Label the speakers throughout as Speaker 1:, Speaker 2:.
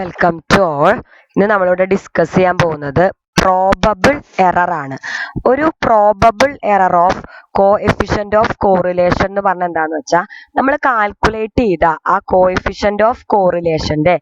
Speaker 1: Welcome to all. ഇന്ന് നമ്മളിവിടെ discuss ചെയ്യാൻ പോകുന്നത് പ്രോബബിൾ എറർ ആണ്. ഒരു probable error of coefficient of correlation എന്ന് പറഞ്ഞാൽ എന്താന്ന് വെച്ചാൽ നമ്മൾ കാൽക്കുലേറ്റ് ചെയ്ത ആ കോഎഫിഷ്യന്റ് ഓഫ് കോറിലേഷന്റെ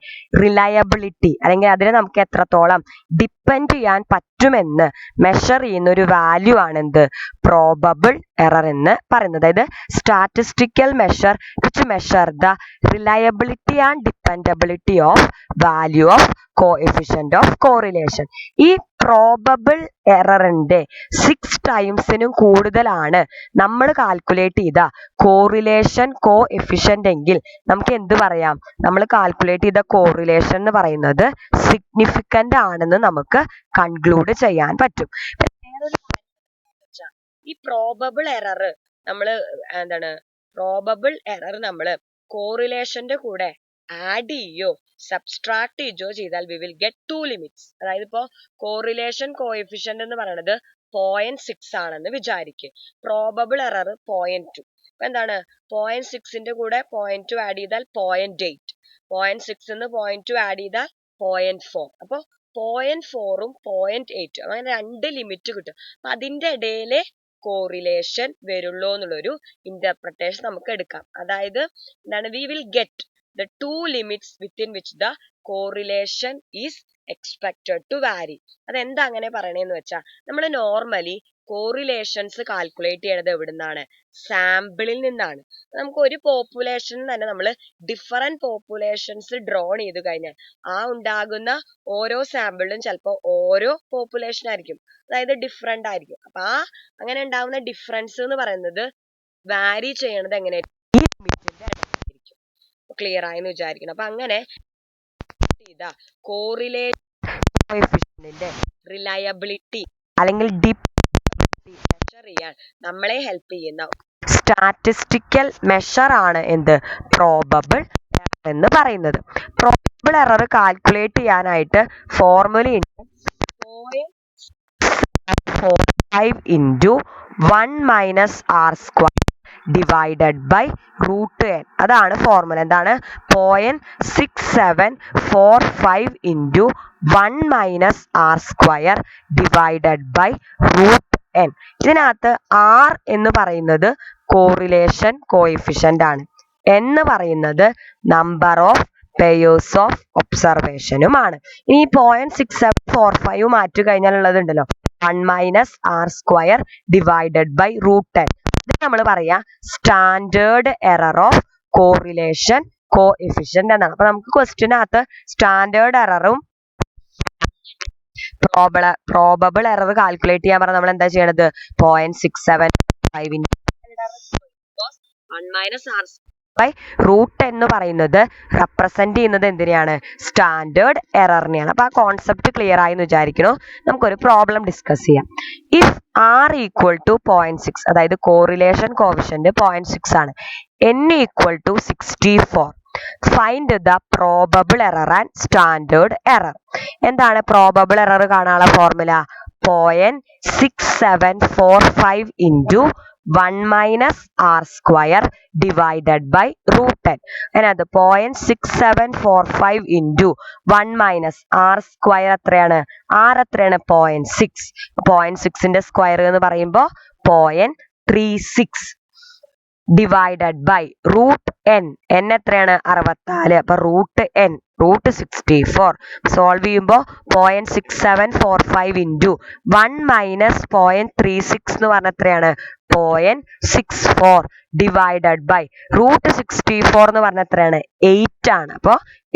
Speaker 1: റിലയബിലിറ്റി അല്ലെങ്കിൽ അതിനെ നമുക്ക് എത്രത്തോളം ഡിപ്പെൻഡ് ചെയ്യാൻ പറ്റുമെന്ന് മെഷർ ചെയ്യുന്ന ഒരു വാല്യൂ ആണ് എന്ത് പ്രോബബിൾ എറർ എന്ന് പറയുന്നത്. അതായത് statistical measure which measure the reliability and dependability of value of coefficient of correlation. ഈ പ്രോബബിൾ എററിന്റെ 6 ടൈംസിനും കൂടുതലാണ് നമ്മൾ കാൽക്കുലേറ്റ് ചെയ്ത കോറിലേഷൻ കോഎഫിഷ്യന്റ് എങ്കിൽ നമുക്ക് എന്ത് പറയാം? നമ്മൾ കാൽക്കുലേറ്റ് ചെയ്ത കോറിലേഷൻ എന്ന് പറയുന്നത് സിഗ്നിഫിക്കന്റ് ആണെന്ന് നമുക്ക് കൺക്ലൂഡ് ചെയ്യാൻ പറ്റും. ഈ പ്രോബബിൾ എറർ നമ്മള് കോറിലേഷന്റെ കൂടെ ആഡ് ചെയ്യോ സബ്സ്ട്രാക്ട് ചെയ്യോ ചെയ്താൽ വി വിൽ ഗെറ്റ് 2 ലിമിറ്റ്സ്. അതായത് ഇപ്പോ കോറിലേഷൻ കോഎഫിഷ്യന്റ് എന്ന് പറയുന്നത് 0.6 ആണെന്ന് വിചാരിക്കുക. Probable error 0.2. അപ്പൊ എന്താണ് 0.6ന്റെ കൂടെ 0.2 ആഡ് ചെയ്താൽ 0.8, 0.6 0.2 ആഡ് ചെയ്താൽ 0.4. അപ്പൊ 0.4ഉം 0.8 അങ്ങനെ 2 ലിമിറ്റ് കിട്ടും. അപ്പൊ അതിന്റെ ഇടയിലെ കോറിലേഷൻ വരുള്ളൂ എന്നുള്ളൊരു ഇന്റർപ്രിട്ടേഷൻ നമുക്ക് എടുക്കാം. അതായത് എന്താണ് V will get the 2 limits within which the correlation is expected to vary. അതെന്താ അങ്ങനെ പറയണേന്ന് വെച്ചാൽ നമ്മൾ നോർമലി കോറിലേഷൻസ് കാൽക്കുലേറ്റ് ചെയ്യണത് എവിടുന്നാണ്? സാമ്പിളിൽ നിന്നാണ്. നമുക്ക് ഒരു പോപ്പുലേഷനിൽ തന്നെ നമ്മൾ ഡിഫറെന്റ് പോപ്പുലേഷൻസ് ഡ്രോൺ ചെയ്ത് കഴിഞ്ഞാൽ ആ ഉണ്ടാകുന്ന ഓരോ സാമ്പിളിലും ചിലപ്പോൾ ഓരോ പോപ്പുലേഷൻ ആയിരിക്കും, അതായത് ഡിഫറെന്റ് ആയിരിക്കും. അപ്പൊ ആ അങ്ങനെ ഉണ്ടാവുന്ന ഡിഫറൻസ് എന്ന് പറയുന്നത് വാരി ചെയ്യണത് എങ്ങനെ? ഈ ലിമിറ്റിന്റെ ഇടയിലായിരിക്കും. ക്ലിയർ ആയെന്ന് വിചാരിക്കണം. അപ്പൊ അങ്ങനെ കോറിലേഷന്റെ റിലയബിലിറ്റി അല്ലെങ്കിൽ മെഷർ ചെയ്യാൻ നമ്മളെ ഹെൽപ്പ് ചെയ്യുന്ന സ്റ്റാറ്റിസ്റ്റിക്കൽ മെഷർ ആണ് എന്ത് പ്രോബബിൾ എറർ എന്ന് പറയുന്നത്. പ്രോബബിൾ എറർ കാൽക്കുലേറ്റ് ചെയ്യാനായിട്ട് ഫോർമുലയുണ്ട്. 0.45 into 1 minus r square divided by root n. അതാണ് ഫോർമുല. എന്താണ്? 0.6745 into 1 minus r square divided by root n. ഇതിനകത്ത് r എന്ന് പറയുന്നത് കോറിലേഷൻ കോഎഫിഷ്യന്റ് ആണ്, എന്ന് പറയുന്നത് നമ്പർ ഓഫ് പെയേഴ്സ് ഓഫ് ഒബ്സർവേഷനുമാണ്. ഇനി 0.6745 മാറ്റി കഴിഞ്ഞാലുള്ളത് ഉണ്ടല്ലോ 1 minus r square divided by root n. ഇത് നമ്മൾ പറയാ standard error of correlation coefficient എന്നാണ്. അപ്പൊ നമുക്ക് ക്വസ്റ്റ്യനകത്ത് സ്റ്റാൻഡേർഡ് എററും പ്രോബബിൾ എറർ കാൽക്കുലേറ്റ് ചെയ്യാൻ പറഞ്ഞാൽ നമ്മൾ എന്താ ചെയ്യണത്? 0.675 1 minus r ബൈ റൂട്ട് എന്ന് പറയുന്നത് റെപ്രസെന്റ് ചെയ്യുന്നത് എന്തിനെയാണ്? സ്റ്റാൻഡേർഡ് എററിനെയാണ്. അപ്പൊ ആ കോൺസെപ്റ്റ് ക്ലിയർ ആയി എന്ന് വിചാരിക്കണോ? നമുക്കൊരു പ്രോബ്ലം ഡിസ്കസ് ചെയ്യാം. ഇഫ് r ഈക്വൽ ടു 0.6, അതായത് കോറിലേഷൻ കോഎഫിഷ്യന്റ് 0.6 ആണ്, n equal to 64, find the probable error and standard error. എന്താണ് പ്രോബബിൾ എറർ കാണാനുള്ള formula? 0.6745 into 1 minus r square divided by root n. അതിനകത്ത് 0.6745 into 1 minus r square എത്രയാണ്? r എത്രയാണ്? 0.6. 0.6ന്റെ square എന്ന് പറയുമ്പോൾ 0.36 divided by root n. n എത്രയാണ്? 64. അപ്പൊ root n root 64 solve ചെയ്യുമ്പോൾ 0.6745 into 1 minus 0.36 എന്ന് പറഞ്ഞ എത്രയാണ്? 0.64 divided by root 64 എന്ന് പറഞ്ഞ എത്രയാണ്? 8 ആണ്. അപ്പൊ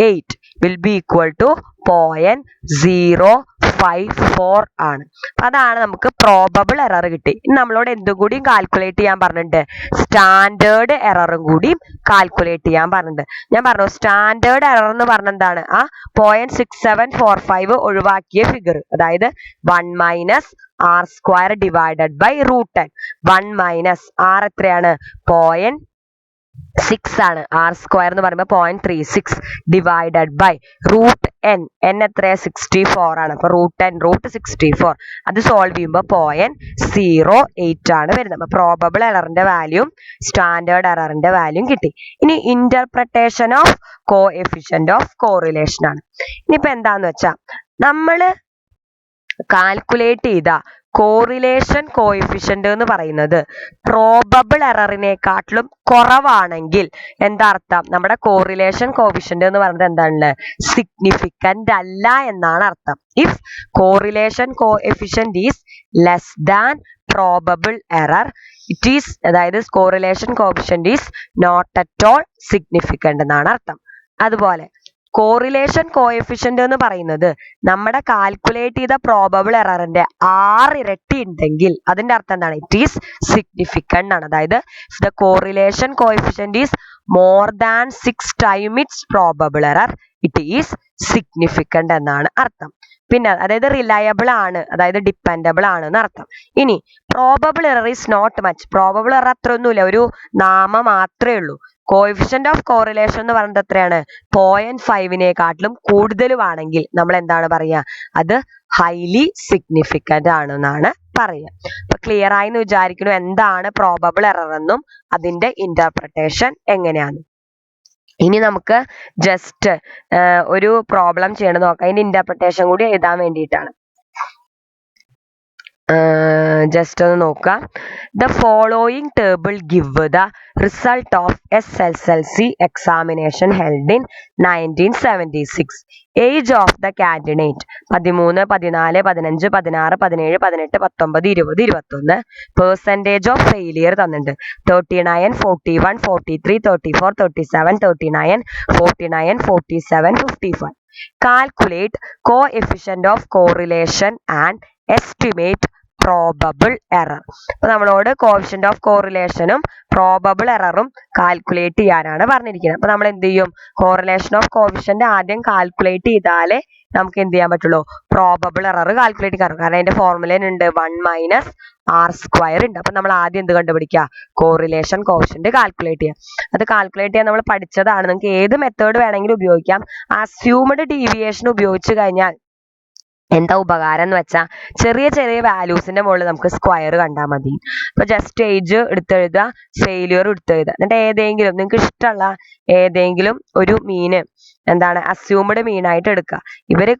Speaker 1: 8 will be equal to 0.054 ആണ്. അതാണ് നമുക്ക് പ്രോബബിൾ എറർ കിട്ടി. നമ്മളോട് എന്തും കൂടി കാൽക്കുലേറ്റ് ചെയ്യാൻ പറഞ്ഞിട്ടുണ്ട്? സ്റ്റാൻഡേർഡ് എററും കൂടി കാൽക്കുലേറ്റ് ചെയ്യാൻ പറഞ്ഞിട്ടുണ്ട്. ഞാൻ പറഞ്ഞു സ്റ്റാൻഡേർഡ് എറർ എന്ന് പറഞ്ഞ എന്താണ്? ആ 0.6745 ഒഴിവാക്കിയ ഫിഗർ, അതായത് 1 minus r square divided by root n. 1 minus r എത്രയാണ്? 0.6 ആണ്. r square എന്ന് പറയുമ്പോൾ 0.36 divided by root n എത്രയാ 64 ആണ്. അപ്പൊ √10√64 അത് സോൾവ് ചെയ്യുമ്പോൾ 0.08 ആണ് വരുന്നത്. അപ്പൊ പ്രോബബിൾ എററിന്റെ വാല്യൂം സ്റ്റാൻഡേർഡ് എററിന്റെ വാല്യൂം കിട്ടി. ഇനി interpretation of coefficient of correlation ആണ്. ഇനിയിപ്പോ എന്താന്ന് വെച്ചാ നമ്മള് കാൽക്കുലേറ്റ് ചെയ്ത കോറിലേഷൻ കോഎഫിഷ്യന്റ് എന്ന് പറയുന്നത് പ്രോബബിൾ എററിനെക്കാട്ടിലും കുറവാണെങ്കിൽ എന്താ അർത്ഥം? നമ്മുടെ കോറിലേഷൻ കോഎഫിഷ്യന്റ് എന്ന് പറയുന്നത് എന്താണ്? സിഗ്നിഫിക്കന്റ് അല്ല എന്നാണ് അർത്ഥം. If correlation coefficient is less than probable error it is, അതായത് correlation coefficient is not at all significant എന്നാണ് അർത്ഥം. അതുപോലെ കോറിലേഷൻ കോഎഫിഷ്യന്റ് എന്ന് പറയുന്നത് നമ്മുടെ കാൽക്കുലേറ്റ് ചെയ്ത പ്രോബബിൾ എററിന്റെ 6 ഇരട്ടി ഉണ്ടെങ്കിൽ അതിന്റെ അർത്ഥം എന്താണ്? ഇറ്റ് ഈസ് സിഗ്നിഫിക്കന്റ് ആണ്. അതായത് the correlation coefficient is more than 6 time it's probable error it is significant എന്നാണ് അർത്ഥം. പിന്നെ അതായത് റിലയബിൾ ആണ്, അതായത് ഡിപ്പെൻഡബിൾ ആണ് എന്ന് അർത്ഥം. ഇനി probable error is not much. Probable error അത്ര ഒന്നുമില്ല, ഒരു നാമം മാത്രമേ ഉള്ളൂ. കോഎഫിഷ്യന്റ് ഓഫ് കോറിലേഷൻ എന്ന് പറയുന്നത് എത്രയാണ്? 0.5നേക്കാട്ടിലും കൂടുതലുമാണെങ്കിൽ നമ്മൾ എന്താണ് പറയുക? അത് ഹൈലി സിഗ്നിഫിക്കന്റ് ആണെന്നാണ് പറയുക. അപ്പൊ ക്ലിയർ ആയി എന്ന് വിചാരിക്കുന്നു എന്താണ് പ്രോബബിൾ എറർ എന്നും അതിന്റെ ഇന്റർപ്രിട്ടേഷൻ എങ്ങനെയാണ്. ഇനി നമുക്ക് ജസ്റ്റ് ഒരു പ്രോബ്ലം ചെയ്യണം നോക്കാം. അതിന്റെ ഇന്റർപ്രിട്ടേഷൻ കൂടി എഴുതാൻ വേണ്ടിയിട്ടാണ്. ജസ്റ്റ് ഒന്ന് നോക്കാം. The following table give the result of SSLC examination held in 1976. Age of the candidate 13, 14, 15, 16, 17, 18, 19, 20, 21. Percentage of failure തന്നിട്ടുണ്ട്. 39, 41, 43, 34, 37, 39, 49, 47, 55. Calculate coefficient of correlation and estimate probable error. അപ്പൊ നമ്മളോട് കോഎഫിഷ്യന്റ് ഓഫ് കോറിലേഷനും പ്രോബബിൾ എററും കാൽക്കുലേറ്റ് ചെയ്യാനാണ് പറഞ്ഞിരിക്കുന്നത്. അപ്പൊ നമ്മൾ എന്ത് ചെയ്യും? കോറിലേഷൻ ഓഫ് കോഎഫിഷ്യന്റ് ആദ്യം കാൽക്കുലേറ്റ് ചെയ്താലേ നമുക്ക് എന്ത് ചെയ്യാൻ പറ്റുള്ളൂ? പ്രോബബിൾ എറർ കാൽക്കുലേറ്റ് ചെയ്യാൻ. കാരണം അതിന്റെ ഫോർമുല ഉണ്ട് 1 - r² ഉണ്ട്. അപ്പൊ നമ്മൾ ആദ്യം എന്ത് കണ്ടുപിടിക്കുക? കോറിലേഷൻ കോഎഫിഷ്യന്റ് കാൽക്കുലേറ്റ് ചെയ്യാം. അത് കാൽക്കുലേറ്റ് ചെയ്യാൻ നമ്മൾ പഠിച്ചതാണ്. നിങ്ങൾക്ക് ഏത് മെത്തേഡ് വേണമെങ്കിലും ഉപയോഗിക്കാം. അസ്യൂംഡ് ഡീവിയേഷൻ ഉപയോഗിച്ച് കഴിഞ്ഞാൽ എന്താ ഉപകാരം എന്ന് വെച്ചാൽ ചെറിയ ചെറിയ വാല്യൂസിന്റെ മുകളിൽ നമുക്ക് സ്ക്വയർ കണ്ടാൽ മതി. അപ്പൊ ജസ്റ്റ് ഏജ് എടുത്തെഴുതുക, ഫെയിലിയർ എടുത്തെഴുതുക, എന്നിട്ട് ഏതെങ്കിലും നിങ്ങൾക്ക് ഇഷ്ടമുള്ള ഏതെങ്കിലും ഒരു മീന് എന്താണ് അസ്യൂംഡ് മീനായിട്ട് എടുക്കുക. ഇവര്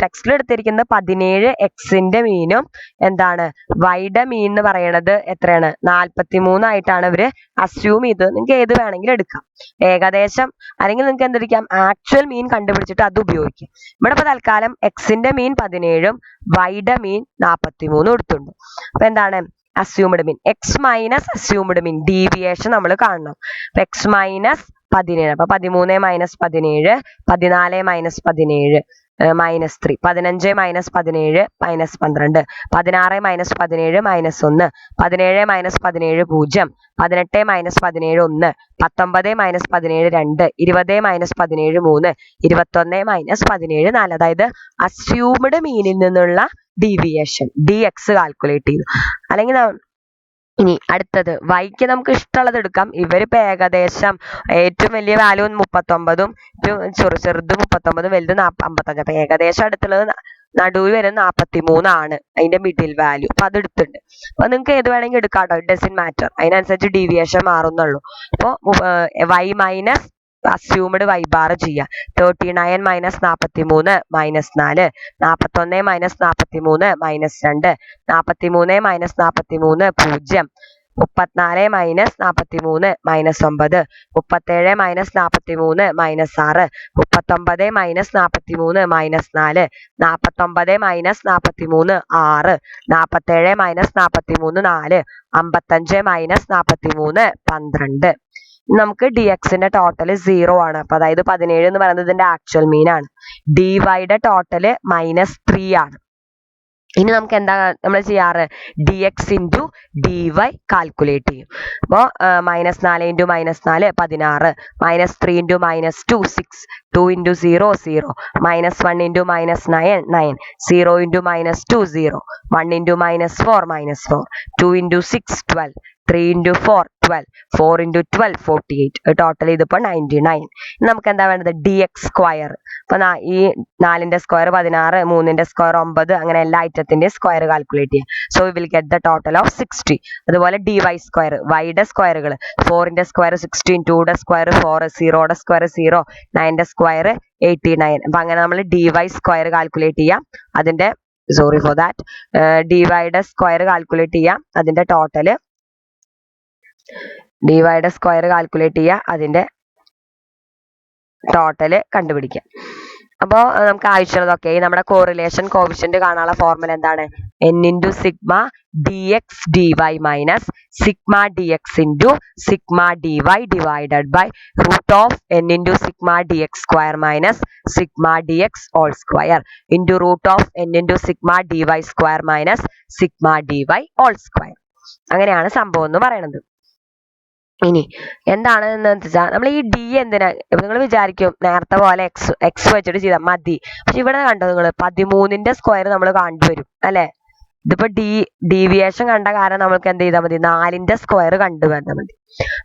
Speaker 1: ടെക്സ്റ്റിൽ എടുത്തിരിക്കുന്ന 17x മീനും എന്താണ് വൈയുടെ മീൻ എന്ന് പറയുന്നത് എത്രയാണ്? 43 ആയിട്ടാണ് ഇവര് അസ്യൂം ചെയ്ത്. നിങ്ങൾക്ക് ഏത് വേണമെങ്കിലും എടുക്കാം ഏകദേശം, അല്ലെങ്കിൽ നിങ്ങൾക്ക് എന്തെടുക്കാം? ആക്ച്വൽ മീൻ കണ്ടുപിടിച്ചിട്ട് അത് ഉപയോഗിക്കാം. ഇവിടെ ഇപ്പൊ തൽക്കാലം എക്സിന്റെ മീൻ 17ഉം വൈയുടെ മീൻ 43 എടുത്തുണ്ട്. അപ്പൊ എന്താണ് assumed mean? X minus assumed mean deviation നമ്മൾ കാണണം. എക്സ് മൈനസ് 17, അപ്പൊ 13 - 17, 14 - 17 -3, 15 - 17 -12, 16 - 17 -1, 17 - 17 0, 18 - 17 1, 19 - 17 2, 20 - 17 3, 21 - 17 4. അതായത് അസ്യൂംഡ് മീനിൽ നിന്നുള്ള ഡീവിയേഷൻ dx കാൽക്കുലേറ്റ് ചെയ്തു. അല്ലെങ്കിൽ ഇനി അടുത്തത് വൈക്ക് നമുക്ക് ഇഷ്ടമുള്ളത് എടുക്കാം. ഇവരിപ്പോ ഏകദേശം ഏറ്റവും വലിയ വാല്യൂ 39ഉം ചെറുത് 39ഉം വലുത് 55. അപ്പൊ ഏകദേശം അടുത്തുള്ളത് നടുവിൽ വരുന്നത് 43 ആണ് അതിന്റെ മിഡിൽ വാല്യൂ. അപ്പൊ അത് എടുത്തിട്ടുണ്ട്. അപ്പൊ നിങ്ങൾക്ക് ഏത് വേണമെങ്കിൽ എടുക്കാം കേട്ടോ, ഇറ്റ് ഡസന്റ് മാറ്റർ. അതിനനുസരിച്ച് ഡീവിയേഷൻ മാറുന്നുള്ളൂ. അപ്പൊ y minus assumed y bar ചെയ്യാം. 39 - 43 -4, 41 - 43 -2, 43 - 43 0, 34 - 43 -43 -9, 37 - 43 -43 -6, 39 - 43 -4, 49 - 43 -6, 47 - 43 4, 55 - 43 12. നമുക്ക് dxന്റെ ടോട്ടൽ 0 ആണ്. അപ്പൊ അതായത് 17 എന്ന് പറയുന്നത് ഇതിന്റെ ആക്ച്വൽ മീൻ ആണ്. ഡിവൈയുടെ ടോട്ടല് -3 ആണ്. ഇനി നമുക്ക് എന്താ നമ്മൾ ചെയ്യാറ്? dx ഇൻറ്റു dy കാൽക്കുലേറ്റ് ചെയ്യും. അപ്പോൾ -4 × -4 16, -3 × -2 6, 2 × 0 0, -1 × -9 9, 0 × -2 0, 1 × -4 -4, 2 × 6 12, 3 into 4 12, 4 into 12 48, ടോട്ടൽ ഇതിപ്പോൾ 99. നമുക്ക് എന്താ വേണ്ടത്? D X square. അപ്പൊ ഈ 4ന്റെ സ്ക്വയർ 16, 3ന്റെ സ്ക്വയർ 9, അങ്ങനെ എല്ലാ ഐറ്റത്തിന്റെ സ്ക്വയർ കാൽക്കുലേറ്റ് ചെയ്യാം. So we will get the total of 60. അതുപോലെ ഡി വൈ സ്ക്വയർ, വൈയുടെ സ്ക്വയറുകൾ 4ന്റെ സ്ക്വയർ 16, 2യുടെ സ്ക്വയർ 4, 0യുടെ സ്ക്വയർ 0, 9ന്റെ സ്ക്വയർ 89. അപ്പൊ അങ്ങനെ നമ്മൾ ഡി വൈ സ്ക്വയർ കാൽക്കുലേറ്റ് ചെയ്യാം. അതിന്റെ സോറി ഫോർ ദാറ്റ്, ഡി വൈയുടെ സ്ക്വയർ കാൽക്കുലേറ്റ് ചെയ്യാം. അതിന്റെ ടോട്ടല് ഡി വൈയുടെ സ്ക്വയർ കാൽക്കുലേറ്റ് ചെയ്യുക, അതിന്റെ ടോട്ടല് കണ്ടുപിടിക്കാം. അപ്പോൾ നമുക്ക് ആവശ്യമുള്ളതൊക്കെ നമ്മുടെ കോറിലേഷൻ കോഫിഷ്യന്റ് കാണാനുള്ള ഫോർമുല എന്താണ്? n into sigma D X D Y minus sigma D X into sigma D Y divided by root of n into sigma D X square minus sigma D X whole square into root of n into sigma D Y square minus sigma D Y whole square. അങ്ങനെയാണ് സംഭവം എന്ന് പറയുന്നത്. ഇനി എന്താണെന്ന് വെച്ചാൽ നമ്മൾ ഈ D എന്തിനാ, നിങ്ങൾ വിചാരിക്കും നേരത്തെ പോലെ എക്സ് വെച്ചിട്ട് ചെയ്താൽ മതി. പക്ഷെ ഇവിടെ കണ്ടോ നിങ്ങൾ 13ന്റെ സ്ക്വയർ നമ്മൾ കണ്ടുവരും അല്ലെ. ഇതിപ്പോ ഡീവിയേഷൻ കണ്ട കാരണം നമ്മൾക്ക് എന്ത് ചെയ്താൽ മതി? 4ന്റെ സ്ക്വയർ കണ്ടുവന്നാൽ മതി.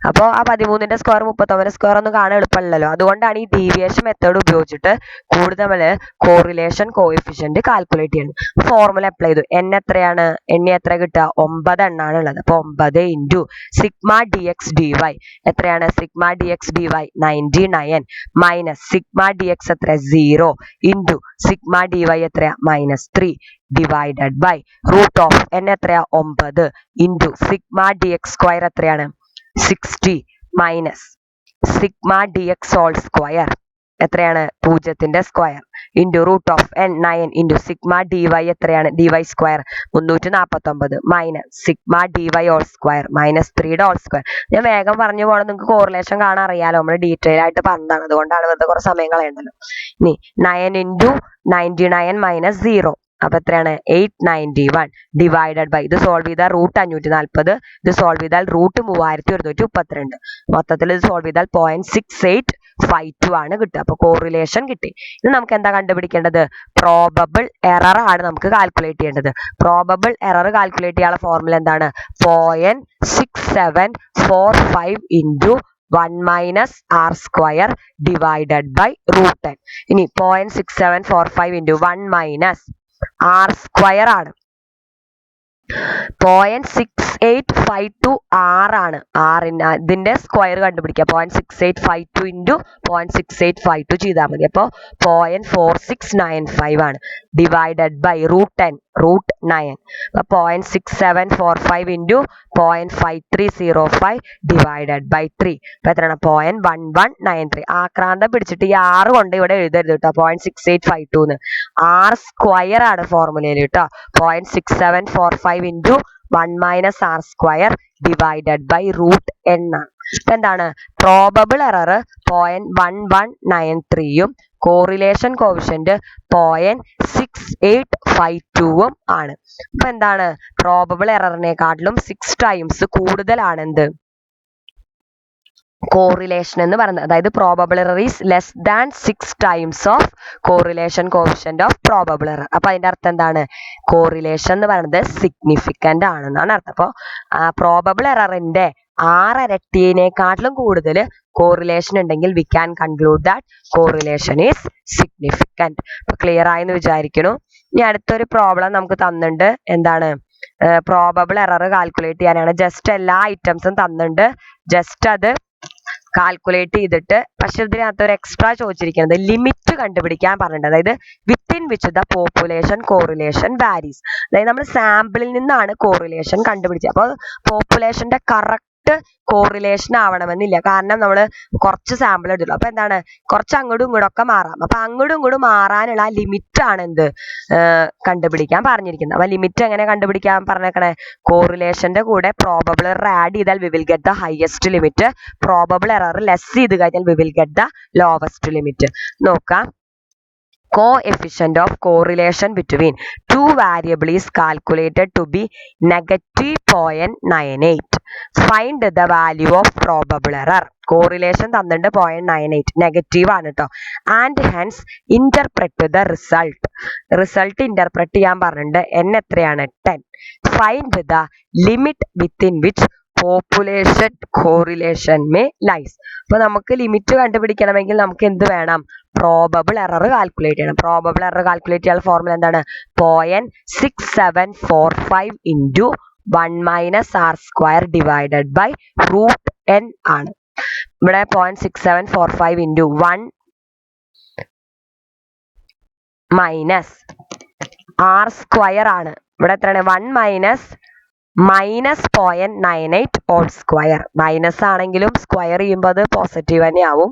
Speaker 1: അപ്പോൾ ആ 13ന്റെ സ്ക്വയർ 39ന്റെ സ്ക്വയർ ഒന്നും കാണാൻ എളുപ്പമല്ലല്ലോ. അതുകൊണ്ടാണ് ഈ ഡീവിയേഷൻ മെത്തേഡ് ഉപയോഗിച്ചിട്ട് കൂടുതൽ കോറിലേഷൻ കോഎഫിഷ്യന്റ് കാൽക്കുലേറ്റ് ചെയ്യുന്നത്. ഫോർമുല അപ്ലൈ ചെയ്തു. എത്രയാണ്? എത്ര കിട്ടുക? 9 എണ്ണാണ് ഉള്ളത്. അപ്പൊ 9 into sigma D X D Y എത്രയാണ്? Sigma D X D Y 99 minus sigma D X എത്ര? 0 ഇൻറ്റു സിഗ്മ ഡി വൈ എത്രയാ? -3 ഡിവൈഡഡ് ബൈ റൂട്ട് ഓഫ് എത്രയാ? 9 into sigma D X square എത്രയാണ്? 60 minus sigma D X whole square എത്രയാണ്? 0ന്റെ square into root of 9 into sigma D Y എത്രയാണ്? D Y square 349 minus sigma D Y whole square -3യുടെ whole square. ഞാൻ വേഗം പറഞ്ഞു പോകണം, നിങ്ങൾക്ക് കോറിലേഷൻ കാണാൻ അറിയാലോ, നമ്മൾ ഡീറ്റെയിൽ ആയിട്ട് പറഞ്ഞതാണ്, അതുകൊണ്ടാണ് വെറുതെ കുറച്ച് സമയം കളയണ്ടല്ലോ. ഇനി 9 ഇൻറ്റു 99 മൈനസ് 0 അപ്പൊ എത്രയാണ്? 891 ഡിവൈഡഡ് ബൈ, ഇത് സോൾവ് ചെയ്താൽ റൂട്ട് 540, ഇത് സോൾവ് ചെയ്താൽ റൂട്ട് 3132. മൊത്തത്തിൽ ഇത് സോൾവ് ചെയ്താൽ 0.6852 ആണ് കിട്ടുക. അപ്പൊ കോറിലേഷൻ കിട്ടി. ഇത് നമുക്ക് എന്താ കണ്ടുപിടിക്കേണ്ടത്? പ്രോബബിൾ എറർ ആണ് നമുക്ക് കാൽക്കുലേറ്റ് ചെയ്യേണ്ടത്. പ്രോബബിൾ എറർ കാൽക്കുലേറ്റ് ചെയ്യാനുള്ള ഫോർമുല എന്താണ്? 0.6745 into 1 minus R square divided by root 10. ഇനി 0.6745 ഇൻറ്റു 1 മൈനസ് ആർ സ്ക്വയർ ആണ്. 0.6852 ആണ്. ഇതിന്റെ സ്ക്വയർ കണ്ടുപിടിക്കുക. 0.6852 ഇൻറ്റു 0.6852 ചെയ്താൽ മതി. അപ്പോൾ 0.4695 ആണ് ഡിവൈഡഡ് ബൈ റൂട്ട് 10 റൂട്ട് 9. അപ്പൊ 0.6745 ഇൻറ്റു 0.5305 ഡിവൈഡഡ് ബൈ 3. അപ്പൊ എത്രയാണ്? 0.1193. ആക്രാന്തം പിടിച്ചിട്ട് ഈ 6 കൊണ്ട് ഇവിടെ എഴുതരുത് കേട്ടോ. 0.6852 ആർ സ്ക്വയർ ആണ് ഫോർമുലയിൽ കേട്ടോ. 0.6745 into 1 minus R square divided by root ആണ്. ഇപ്പൊ എന്താണ്? പ്രോബബിൾ എറർ 0.1193 കോറിലേഷൻ കോഫിഷ്യന്റ് 0.6852 ആണ്. അപ്പൊ എന്താണ്? പ്രോബബിൾ എററിനെക്കാട്ടിലും 6 ടൈംസ് കൂടുതലാണ് എന്ത്? കോറിലേഷൻ എന്ന് പറയുന്നത്. അതായത് probable error is less than 6 times of correlation coefficient of probable error. അപ്പൊ അതിന്റെ അർത്ഥം എന്താണ്? കോറിലേഷൻ എന്ന് പറയുന്നത് സിഗ്നിഫിക്കന്റ് ആണെന്നാണ് അർത്ഥം. അപ്പോൾ പ്രോബബിൾ എററിന്റെ 6 ഇരട്ടിയേക്കാട്ടിലും കൂടുതൽ കോറിലേഷൻ ഉണ്ടെങ്കിൽ we can conclude that correlation is significant. അപ്പൊ ക്ലിയർ ആയെന്ന് വിചാരിക്കുന്നു. ഇനി അടുത്തൊരു പ്രോബ്ലം നമുക്ക് തന്നിട്ടുണ്ട്. എന്താണ്? പ്രോബബിൾ എറർ കാൽക്കുലേറ്റ് ചെയ്യാനാണ്. ജസ്റ്റ് എല്ലാ ഐറ്റംസും തന്നിട്ടുണ്ട്. ജസ്റ്റ് അത് കാൽക്കുലേറ്റ് ചെയ്തിട്ട്, പക്ഷെ ഇതിനകത്ത് ഒരു എക്സ്ട്രാ ചോദിച്ചിരിക്കുന്നത് ലിമിറ്റ് കണ്ടുപിടിക്കാൻ പറഞ്ഞിട്ടുണ്ട്. അതായത് within which the population correlation varies. അതായത് നമ്മൾ സാമ്പിളിൽ നിന്നാണ് കോറിലേഷൻ കണ്ടുപിടിച്ചത്. അപ്പോൾ പോപ്പുലേഷന്റെ കറക്റ്റ് കോറിലേഷൻ ആവണമെന്നില്ല. കാരണം നമ്മൾ കുറച്ച് സാമ്പിൾ എടുത്തുള്ളൂ. അപ്പൊ എന്താണ്? കുറച്ച് അങ്ങോട്ടും ഇങ്ങോട്ടും ഒക്കെ മാറാം. അപ്പൊ അങ്ങോട്ടും ഇങ്ങോട്ടും മാറാനുള്ള ലിമിറ്റ് ആണ് എന്ത് കണ്ടുപിടിക്കാൻ പറഞ്ഞിരിക്കുന്നത്. അപ്പൊ ലിമിറ്റ് എങ്ങനെ കണ്ടുപിടിക്കാൻ പറഞ്ഞേക്കണേ? കോറിലേഷന്റെ കൂടെ പ്രോബബിൾ എറർ ആഡ് ചെയ്താൽ we will get the highest limit. Probable error less ചെയ്ത് കഴിഞ്ഞാൽ V will get the lowest limit. നോക്കാം. Coefficient of correlation between two variables is calculated to be -0.98. Find the value of probable error. Correlation തന്നിട്ട് 0.98 negative ആണ് കേട്ടോ. And hence interpret the result. Result interpret ചെയ്യാൻ പറഞ്ഞിട്ടുണ്ട്. n എത്രയാണ്? 10. Find the limit within which population correlation में lies. അപ്പോൾ നമുക്ക് limit കണ്ടുപിടിക്കണമെങ്കിൽ നമുക്ക് എന്ത് വേണം? പ്രോബബിൾ എറർ കാൽക്കുലേറ്റ് ചെയ്യണം. പ്രോബബിൾ എറർ കാൽക്കുലേറ്റ് ചെയ്യാനുള്ള ഫോർമുല എന്താണ്? 0.6745 into 1 minus R square divided by root n ആണ്. ഇവിടെ 0.6745 ഇൻറ്റു 1 മൈനസ് ആർ സ്ക്വയർ ആണ്. ഇവിടെ എത്രയാണ്? 1 മൈനസ് -0.98 ഓൾ സ്ക്വയർ. മൈനസ് ആണെങ്കിലും സ്ക്വയർ ചെയ്യുമ്പോൾ അത് പോസിറ്റീവ് തന്നെ ആവും.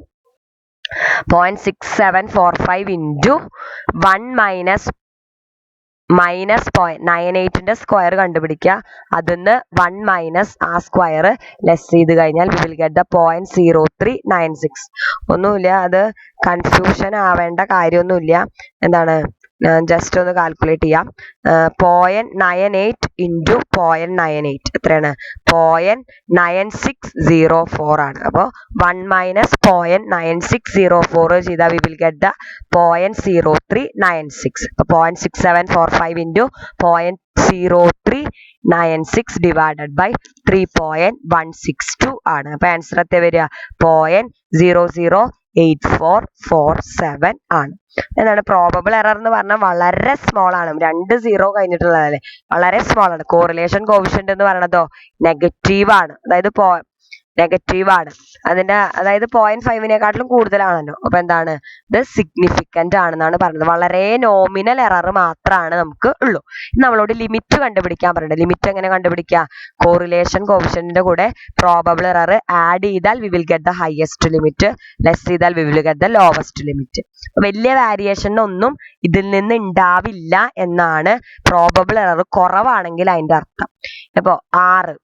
Speaker 1: 0.6745 ഇൻറ്റു 1 മൈനസ് 0.98ന്റെ സ്ക്വയർ കണ്ടുപിടിക്കുക. അതിന്ന് 1 മൈനസ് ആ സ്ക്വയർ ലെസ് ചെയ്ത് കഴിഞ്ഞാൽ വി വിൽ ഗെറ്റ് ദ 0.0396. ഒന്നുമില്ല, അത് കൺഫ്യൂഷൻ ആവേണ്ട കാര്യമൊന്നുമില്ല. എന്താണ്, ജസ്റ്റ് ഒന്ന് കാൽക്കുലേറ്റ് ചെയ്യാം. 0.98 ഇൻറ്റു 0.98 എത്രയാണ്? 0.9604 ആണ്. അപ്പോൾ 1 മൈനസ് 0.9604 ചെയ്താൽ വി വിൽ ഗെറ്റ് ദ 0.0396. അപ്പോൾ 0.6745 ഇൻറ്റു 0.0396 ഡിവൈഡഡ് ബൈ 3.162 ആണ്. അപ്പോൾ ആൻസർ എത്ര വരിക? 0.008447 ആണ്. എന്താണ് പ്രോബബിൾ എറർ എന്ന് പറഞ്ഞാൽ വളരെ സ്മോൾ ആണ്. 2 0 കഴിഞ്ഞിട്ടുള്ളതല്ലേ, വളരെ സ്മോൾ ആണ്. കോറിലേഷൻ കോഫിഷ്യന്റ് എന്ന് പറയുന്നതോ നെഗറ്റീവ് ആണ്, അതായത് നെഗറ്റീവ് ആണ്. അതായത് 0.5നേക്കാട്ടിലും കൂടുതലാണല്ലോ. അപ്പൊ എന്താണ്, ഇത് സിഗ്നിഫിക്കന്റ് ആണെന്നാണ് പറയുന്നത്. വളരെ നോമിനൽ എറർ മാത്രമാണ് നമുക്ക് ഉള്ളൂ. നമ്മളോട് ലിമിറ്റ് കണ്ടുപിടിക്കാൻ പറയുന്നത്. ലിമിറ്റ് എങ്ങനെ കണ്ടുപിടിക്കുക? കോറിലേഷൻ കോഫിഷ്യന്റിന്റെ കൂടെ പ്രോബബിൾ എറർ ആഡ് ചെയ്താൽ we will get the highest limit, less ചെയ്താൽ we will get the lowest limit. വലിയ വേരിയേഷൻ ഒന്നും ഇതിൽ നിന്ന് ഉണ്ടാവില്ല എന്നാണ് പ്രോബബിൾ എറർ കുറവാണെങ്കിൽ അതിന്റെ അർത്ഥം. ഇപ്പോ 6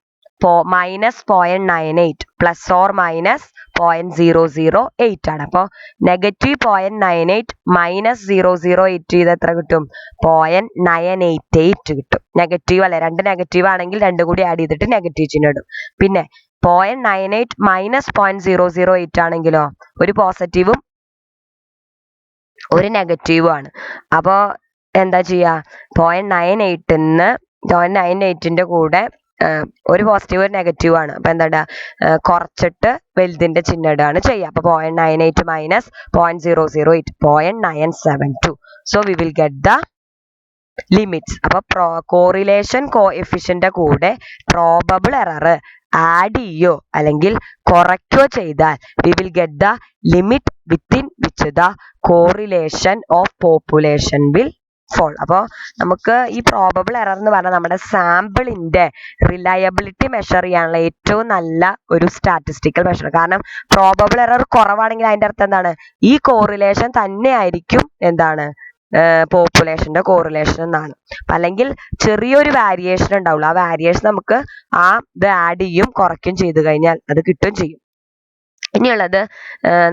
Speaker 1: -0.98 പ്ലസ് ഓർ മൈനസ് 0.008 ആണ്. അപ്പോൾ നെഗറ്റീവ് 0.98 മൈനസ് 008 ചെയ്ത് എത്ര കിട്ടും? 0.988 കിട്ടും. നെഗറ്റീവ് അല്ലെ, 2 നെഗറ്റീവ് ആണെങ്കിൽ 2 കൂടി ആഡ് ചെയ്തിട്ട് നെഗറ്റീവ് ചിഹ്നം ഇടും. പിന്നെ 0.98 മൈനസ് 0.008 ആണെങ്കിലോ ഒരു പോസിറ്റീവും ഒരു നെഗറ്റീവും ആണ്. അപ്പോൾ എന്താ ചെയ്യുക? 0.98ന്റെ കൂടെ ഒരു പോസിറ്റീവ് ഒരു നെഗറ്റീവ് ആണ്. അപ്പൊ എന്താ കുറച്ചിട്ട് വലുതിന്റെ ചിഹ്നം ഇടുകയാണ് ചെയ്യുക. അപ്പൊ 0.98 മൈനസ് 0.008 0.972. So we will get the limits. അപ്പൊ കോറിലേഷൻ കോഎഫിഷ്യന്റെ കൂടെ പ്രോബബിൾ എറർ ആഡ് ചെയ്യോ അല്ലെങ്കിൽ കുറയ്ക്കോ ചെയ്താൽ we will get the limit within which the correlation of population will fall. അപ്പോൾ നമുക്ക് ഈ പ്രോബബിൾ എറർ എന്ന് പറഞ്ഞാൽ നമ്മുടെ സാമ്പിളിന്റെ റിലയബിലിറ്റി മെഷർ ചെയ്യാനുള്ള ഏറ്റവും നല്ല ഒരു സ്റ്റാറ്റിസ്റ്റിക്കൽ മെഷർ. കാരണം പ്രോബബിൾ എറർ കുറവാണെങ്കിൽ അതിന്റെ അർത്ഥം എന്താണ്? ഈ കോറിലേഷൻ തന്നെ ആയിരിക്കും എന്താണ് പോപ്പുലേഷന്റെ കോറിലേഷൻ എന്നാണ്. അല്ലെങ്കിൽ ചെറിയൊരു വാരിയേഷൻ ഉണ്ടാവുള്ളൂ. ആ വാരിയേഷൻ നമുക്ക് ഇത് ആഡ് ചെയ്യും കുറയ്ക്കും ചെയ്ത് കഴിഞ്ഞാൽ അത് കിട്ടും ചെയ്യും. ഇനിയുള്ളത്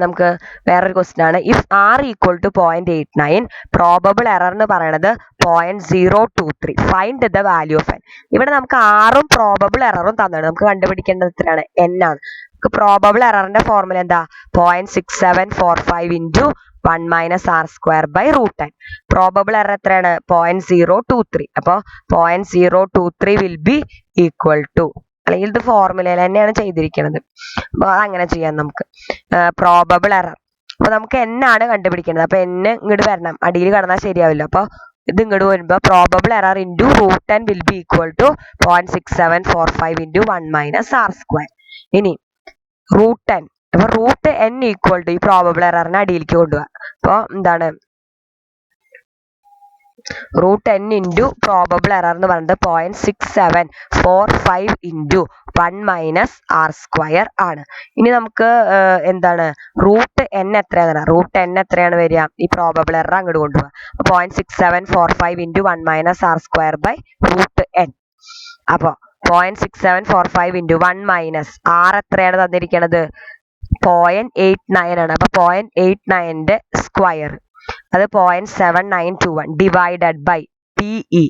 Speaker 1: നമുക്ക് വേറൊരു ക്വസ്റ്റ്യൻ ആണ്. If r equal to 0.89 probable error എന്ന് പറയുന്നത് 0.023 find the value of n. ഇവിടെ നമുക്ക് ആറും പ്രോബബിൾ എററും തന്നാണ്. നമുക്ക് കണ്ടുപിടിക്കേണ്ടത് എത്രയാണ്? n ആണ്. നമുക്ക് പ്രോബബിൾ എററിന്റെ ഫോർമുല എന്താ? 0.6745 into 1 minus R square by root n. Probable error എത്രയാണ്? 0.023. അപ്പോൾ 0.023 വിൽ ബി ഈക്വൽ ടു, അല്ലെങ്കിൽ ഇത് ഫോർമുലയിൽ തന്നെയാണ് ചെയ്തിരിക്കുന്നത്. അപ്പോൾ അങ്ങനെ ചെയ്യാം നമുക്ക്. പ്രോബബിൾ എറർ അപ്പൊ നമുക്ക് n ആണ് കണ്ടുപിടിക്കേണ്ടത്. അപ്പൊ n ഇങ്ങോട്ട് വരണം, അടിയിൽ കടന്നാൽ ശരിയാവില്ല. അപ്പൊ ഇത് ഇങ്ങോട്ട് വരുമ്പോ probable error into root n will be equal to 0.6745 into 1 minus R square. ഇനി റൂട്ട് n, അപ്പൊ റൂട്ട് n ഈക്വൽ ടു ഈ പ്രോബബിൾ എററിനെ അടിയിലേക്ക് കൊണ്ടുപോകാം. അപ്പൊ എന്താണ് root n into probable error എന്ന് പറയുന്നത് 0.6745 ഇൻറ്റു 1 മൈനസ് ആർ സ്ക്വയർ ആണ്. ഇനി നമുക്ക് എന്താണ് റൂട്ട് n എത്രയാണ്? റൂട്ട് n എത്രയാണ് വരിക? ഈ പ്രോബബിൾ എറർ അങ്ങോട്ട് കൊണ്ടുപോകാം. 0.6745 into 1 minus R square by root n. അപ്പൊ 0.6745 ഇൻറ്റു 1 മൈനസ് ആർ എത്രയാണ് തന്നിരിക്കുന്നത്? 0.89 ആണ്. അപ്പൊ 0.89ന്റെ സ്ക്വയർ അത് 0.7921 ഡിവൈഡഡ് ബൈ PE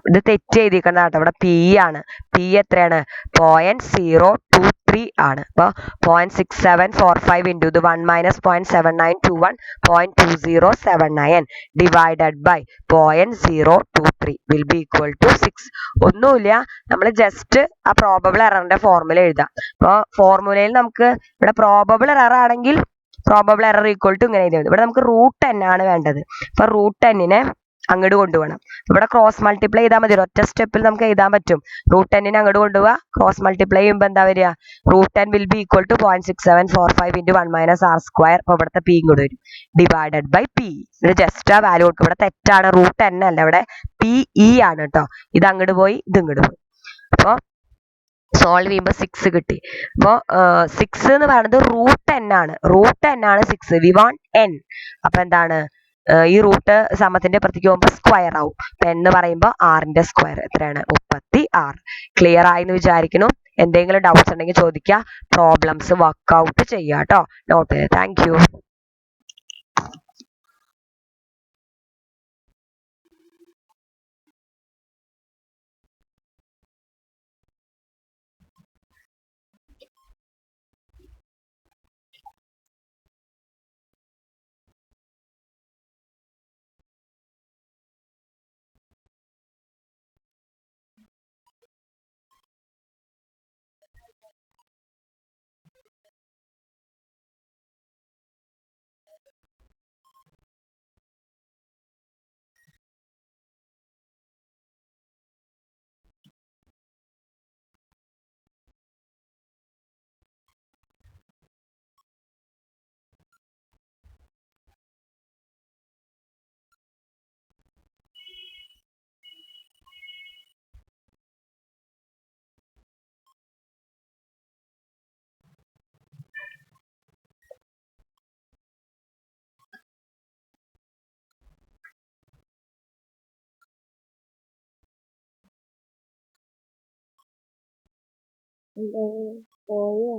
Speaker 1: ഇത് തെറ്റ് എഴുതിയിരിക്കുന്നത് കേട്ടോ. ഇവിടെ പി ആണ്. പി എത്രയാണ്? 0.023 ആണ്. അപ്പോൾ 0.6745 ഇൻറ്റു ഇത് 1 minus 0.7921 0.2079 divided by 0.023 will be equal to 6. ഒന്നുമില്ല, നമ്മൾ ജസ്റ്റ് ആ പ്രോബബിൾ എററിന്റെ ഫോർമുല എഴുതാം. അപ്പോൾ ഫോർമുലയിൽ നമുക്ക് ഇവിടെ പ്രോബബിൾ എറർ ആണെങ്കിൽ പ്രോബബിൾ എറർ ഈക്വൽ ടു ഇങ്ങനെ എഴുതിയത്. ഇവിടെ നമുക്ക് √10 ആണ് വേണ്ടത്. അപ്പൊ √10നെ അങ്ങോട്ട് കൊണ്ടുപോകണം. ഇവിടെ ക്രോസ് മൾട്ടിപ്ലൈ ചെയ്താൽ മതി. ഒറ്റ സ്റ്റെപ്പിൽ നമുക്ക് എഴുതാൻ പറ്റും. √10നെ അങ്ങോട്ട് കൊണ്ടുപോവുക. ക്രോസ് മൾട്ടിപ്ലൈ ചെയ്യുമ്പോൾ എന്താ വരിക? √10 will be equal to 0.6745 into 1 minus R square. അപ്പോൾ ഇവിടുത്തെ പി ഇങ്ങോട്ട് വരും. Divided by P. ഇത് ജസ്റ്റ് ആ വാല്യൂ കൊടുക്കും. ഇവിടെ തെറ്റാണ്. √10 അല്ല, ഇവിടെ പി ഇ ആണ് കേട്ടോ. ഇത് അങ്ങോട്ട് പോയി, ഇത് ഇങ്ങോട്ട് പോയി. അപ്പോൾ സോൾവ് ചെയ്യുമ്പോൾ 6 കിട്ടി. അപ്പോൾ 6 എന്ന് പറയുന്നത് √10 ആണ്. √10 ആണ് 6. We want n. അപ്പൊ എന്താണ്? ഈ റൂട്ട് സമത്തിന്റെ പുറത്തേക്ക് പോകുമ്പോൾ സ്ക്വയർ ആവും. എന്ന് പറയുമ്പോൾ 6ന്റെ സ്ക്വയർ എത്രയാണ്? 36. ക്ലിയർ ആയി എന്ന് വിചാരിക്കുന്നു. എന്തെങ്കിലും ഡൗട്ട്സ് ഉണ്ടെങ്കിൽ ചോദിക്കുക. പ്രോബ്ലംസ് വർക്ക്ഔട്ട് ചെയ്യുക കേട്ടോ. നോട്ട്. Thank you. പോയോ?